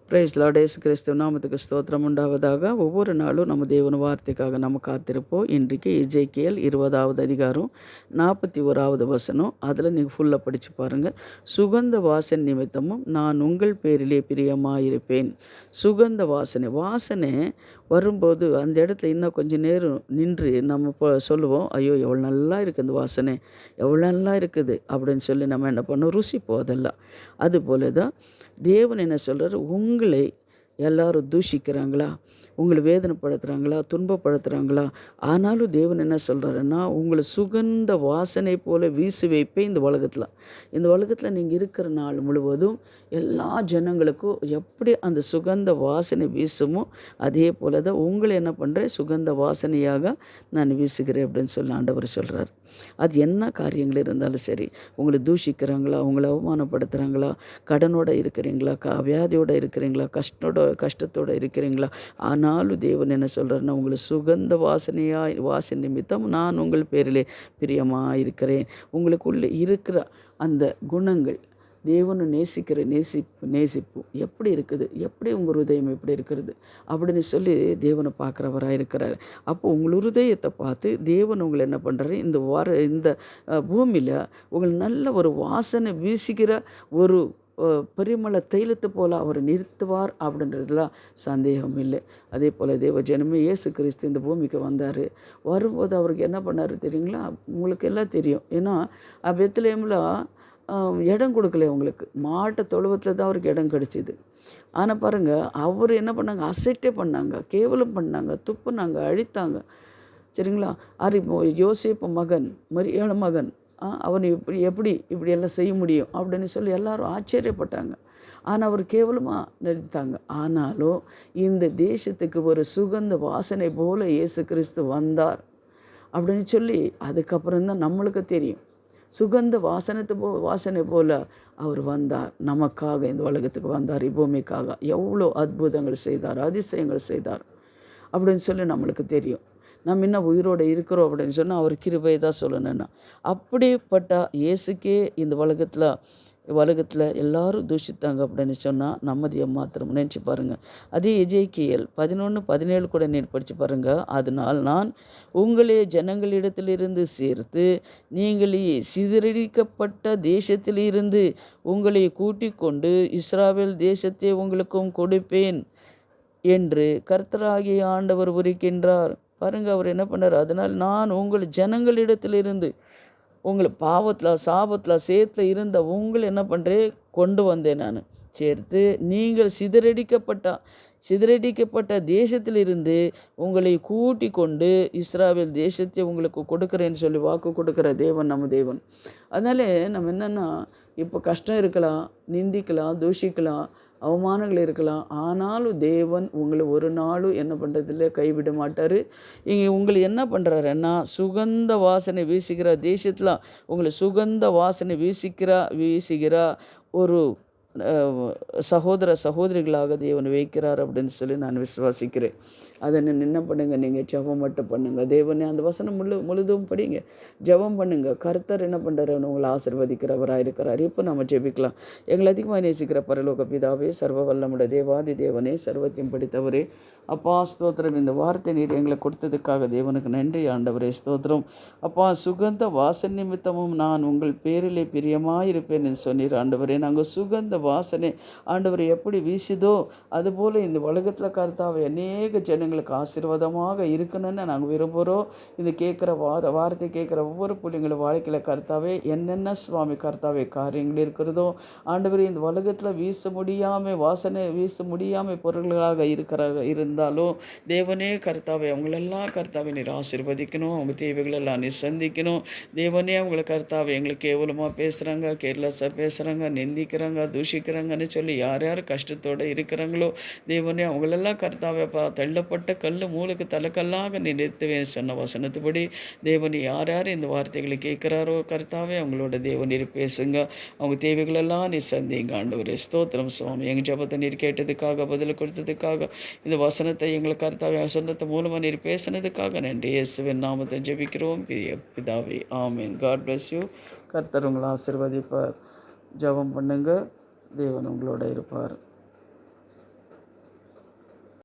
Price Lord. இயேசு கிறிஸ்துவ நாமத்துக்கு ஸ்தோத்திரம் உண்டாவதாக. ஒவ்வொரு நாளும் நம்ம தேவன வார்த்தைக்காக நம்ம காத்திருப்போம். இன்றைக்கு எசேக்கியேல் 20வது அதிகாரம் 41வது வசனம். அதில் நீங்கள் ஃபுல்லாக படித்து பாருங்கள். சுகந்த வாசனை நிமித்தமும் நான் உங்கள் பேரிலே பிரியமாயிருப்பேன். சுகந்த வாசனை வாசனை வரும்போது அந்த இடத்துல இன்னும் கொஞ்சம் நேரம் நின்று நம்ம இப்போ சொல்லுவோம், ஐயோ எவ்வளோ நல்லா இருக்குது அந்த வாசனை, எவ்வளோ நல்லா இருக்குது அப்படின்னு சொல்லி நம்ம என்ன பண்ணோம், ருசிப்போம் அதெல்லாம். அதுபோல தான் தேவன் என்ன சொல்கிறார், உங்களை எல்லாரும் தூஷிக்கிறாங்களா, உங்களை வேதனைப்படுத்துகிறாங்களா, துன்பப்படுத்துகிறாங்களா, ஆனாலும் தேவன் என்ன சொல்கிறாருன்னா, உங்களை சுகந்த வாசனை போல் வீசி வைப்பேன் இந்த உலகத்தில் நீங்கள் இருக்கிற நாள் முழுவதும் எல்லா ஜனங்களுக்கும் எப்படி அந்த சுகந்த வாசனை வீசுமோ அதே போல் தான் உங்களை என்ன பண்ணுறேன், சுகந்த வாசனையாக நான் வீசுகிறேன் அப்படின்னு சொல்லி ஆண்டவர் சொல்கிறார். அது என்ன காரியங்கள் இருந்தாலும் சரி, உங்களை தூஷிக்கிறாங்களா, உங்களை அவமானப்படுத்துகிறாங்களா, கடனோடு இருக்கிறீங்களா, வியாதியோடு இருக்கிறீங்களா, கஷ்டத்தோடு இருக்கிறீங்களா, ஆனாலும் தேவன் என்ன சொல்கிறாருன்னா, உங்களை சுகந்த வாசனை நிமித்தம் நான் உங்கள் பேரிலே பிரியமாக இருக்கிறேன். உங்களுக்குள்ளே இருக்கிற அந்த குணங்கள், தேவனை நேசிக்கிற நேசிப்பு எப்படி இருக்குது, எப்படி உங்கள் ஹிருதயம் எப்படி இருக்கிறது அப்படின்னு சொல்லி தேவனை பார்க்குறவராக இருக்கிறார். அப்போ உங்கள் ஹிருதயத்தை பார்த்து தேவன் உங்களை என்ன பண்ணுறாரு, இந்த பூமியில் உங்களை நல்ல ஒரு வாசனை வீசுகிற ஒரு பரிமள தைலத்தை போல் அவர் நிறுத்துவார் அப்படின்றதுலாம் சந்தேகம் இல்லை. அதே போல் தேவ ஜனமே இயேசு கிறிஸ்து இந்த பூமிக்கு வந்தார். வரும்போது அவருக்கு என்ன பண்ணார் தெரியுங்களா? உங்களுக்கு எல்லாம் தெரியும். ஏன்னா பெத்லெஹேமில் இடம் கொடுக்கல அவங்களுக்கு, மாட்டு தொழுவத்தில் தான் அவருக்கு இடம் கிடச்சிது. ஆனால் பாருங்கள், அவர் என்ன பண்ணாங்க, அசட்டே பண்ணாங்க, கேவலம் பண்ணாங்க, துப்புனாங்க, அழித்தாங்க. சரிங்களா? யோசேப்பு மகன், மரியாள் மகன், அவன் எப்படி இப்படியெல்லாம் செய்ய முடியும் அப்படின்னு சொல்லி எல்லாரும் ஆச்சரியப்பட்டாங்க. ஆனால் அவர் கேவலமாக நிறுத்தாங்க. ஆனாலும் இந்த தேசத்துக்கு ஒரு சுகந்த வாசனை போல் இயேசு கிறிஸ்து வந்தார் அப்படின்னு சொல்லி அதுக்கப்புறம் தான் நம்மளுக்கு தெரியும். சுகந்த வாசனை போல் அவர் வந்தார், நமக்காக இந்த உலகத்துக்கு வந்தார், பூமிக்காக எவ்வளோ அற்புதங்கள் செய்தார், அதிசயங்கள் செய்தார் அப்படின்னு சொல்லி நம்மளுக்கு தெரியும். நம்ம இன்னும் உயிரோடு இருக்கிறோம் அப்படின்னு சொன்னால் அவர் கிருபை தான் சொல்லணுன்னா. அப்படிப்பட்ட இயேசுக்கே இந்த உலகத்தில் எல்லாரும் தூஷித்தாங்க அப்படின்னு சொன்னால் நம்மதியை மாத்திரம் நினச்சி பாருங்கள். அதே எசேக்கியேல் 11:17 கூட நீர் படித்து பாருங்கள். அதனால் நான் உங்களே ஜனங்களிடத்திலிருந்து சேர்த்து நீங்களே சிதறடிக்கப்பட்ட தேசத்திலிருந்து உங்களை கூட்டிக் கொண்டு இஸ்ராவேல் தேசத்தை உங்களுக்கும் கொடுப்பேன் என்று கர்த்தராகிய ஆண்டவர் உரைக்கின்றார். பாருங்கள், அவர் என்ன பண்ணார், அதனால் நான் உங்கள் ஜனங்களிடத்திலிருந்து உங்களை பாவத்தில் சாபத்தில் சேத்தில் இருந்த உங்களை என்ன பண்ணுறேன், கொண்டு வந்தேன் நான் சேர்த்து. நீங்கள் சிதறடிக்கப்பட்ட தேசத்திலிருந்து உங்களை கூட்டி கொண்டு இஸ்ராவேல் தேசத்தை உங்களுக்கு கொடுக்குறேன்னு சொல்லி வாக்கு கொடுக்குற தேவன் நம்ம தேவன். அதனால நம்ம என்னென்னா, இப்போ கஷ்டம் இருக்கலாம், நிந்திக்கலாம், தூஷிக்கலாம், அவமானங்கள் இருக்கலாம், ஆனாலும் தேவன் உங்களை ஒரு நாளும் என்ன பண்ணுறதில்ல, கைவிட மாட்டார். இங்கே உங்களை என்ன பண்ணுறாருன்னா, சுகந்த வாசனை வீசுகிற தேசத்தில் உங்களை சுகந்த வாசனை வீசுகிற ஒரு சகோதரிகளாக தேவன் வைக்கிறார் அப்படின்னு சொல்லி நான் விசுவாசிக்கிறேன். அதை என்ன பண்ணுங்கள், நீங்கள் ஜெபம் மட்டும் பண்ணுங்கள். தேவனே அந்த வசனம் முழுதும் படிங்க, ஜெபம் பண்ணுங்கள். கர்த்தர் என்ன பண்ணுறாருன்னு உங்களை ஆசீர்வதிக்கிறவராக இருக்கிறார். இப்போ நம்ம ஜெபிக்கலாம். எங்களை அதிகமாக நேசிக்கிற பரலோக பிதாவே, சர்வ வல்லமுடைய தேவாதி தேவனே, சர்வத்தையும் படித்தவரே, அப்பா ஸ்தோத்திரம். இந்த வார்த்தை நீர் எங்களை கொடுத்ததுக்காக தேவனுக்கு நன்றி ஆண்டவரே, ஸ்தோத்திரம். அப்பா, சுகந்த வாசனை நிமித்தமும் நான் உங்கள் பேரிலே பிரியமாயிருப்பேன் என்று சொன்னீர் ஆண்டவரே. நாங்கள் சுகந்த வாசனை ஆண்டவர் எப்படி வீசுதோ அதுபோல் இந்த உலகத்தில் கர்த்தாவை அநேக ஜனங்களுக்கு ஆசீர்வாதமாக இருக்கணும்னு நாங்கள் விரும்புகிறோம். இது கேட்குற வார்த்தை கேட்குற ஒவ்வொரு பிள்ளைங்களும் வாழ்க்கையில் கர்த்தாவே என்னென்ன சுவாமி கர்த்தாவே காரியங்கள் இருக்கிறதோ ஆண்டவர் இந்த உலகத்தில் வாசனை வீச முடியாமல் பொருள்களாக இருந்தாலும் தேவனே கர்த்தாவே அவங்களெல்லாம் கர்த்தாவை நீர் ஆசீர்வதிக்கணும். அவங்க தேவைகளெல்லாம் நீர் சந்திக்கணும். தேவனே அவங்களை கர்த்தாவை எங்களுக்கு கேவலமாக பேசுகிறாங்க, கேர்லெஸ்ஸாக பேசுகிறாங்க, நிந்திக்கிறாங்க, தூஷிக்கிறாங்கன்னு சொல்லி யார் கஷ்டத்தோடு இருக்கிறாங்களோ தேவனே அவங்களெல்லாம் கர்த்தாவை தள்ளப்பட்ட கல் மூளுக்கு தலைக்கல்லாக நீ நிறுத்துவேன் சொன்ன வசனத்துப்படி தேவனி யார் இந்த வார்த்தைகளை கேட்குறாரோ கர்த்தாவே அவங்களோட தேவநீர் பேசுங்க. அவங்க தேவைகளெல்லாம் நீ சந்திங்க ஆண்டவரே, ஸ்தோத்திரம் சுவாமி. எங்கள் ஜபத்தை நீர் கேட்டதுக்காக, பதில் கொடுத்ததுக்காக, இந்த வசனத்தை எங்களை கர்த்தாவே வசனத்தை மூலமாக நீர் பேசினதுக்காக நன்றி. இயேசுவின் நாமத்தை ஜெபிக்கிறோம் பிதாவே, ஆமீன். God bless you. கர்த்தர் உங்களை ஆசீர்வதிப்பார். ஜெபம் பண்ணுங்க, தேவன் உங்களோட இருப்பார்.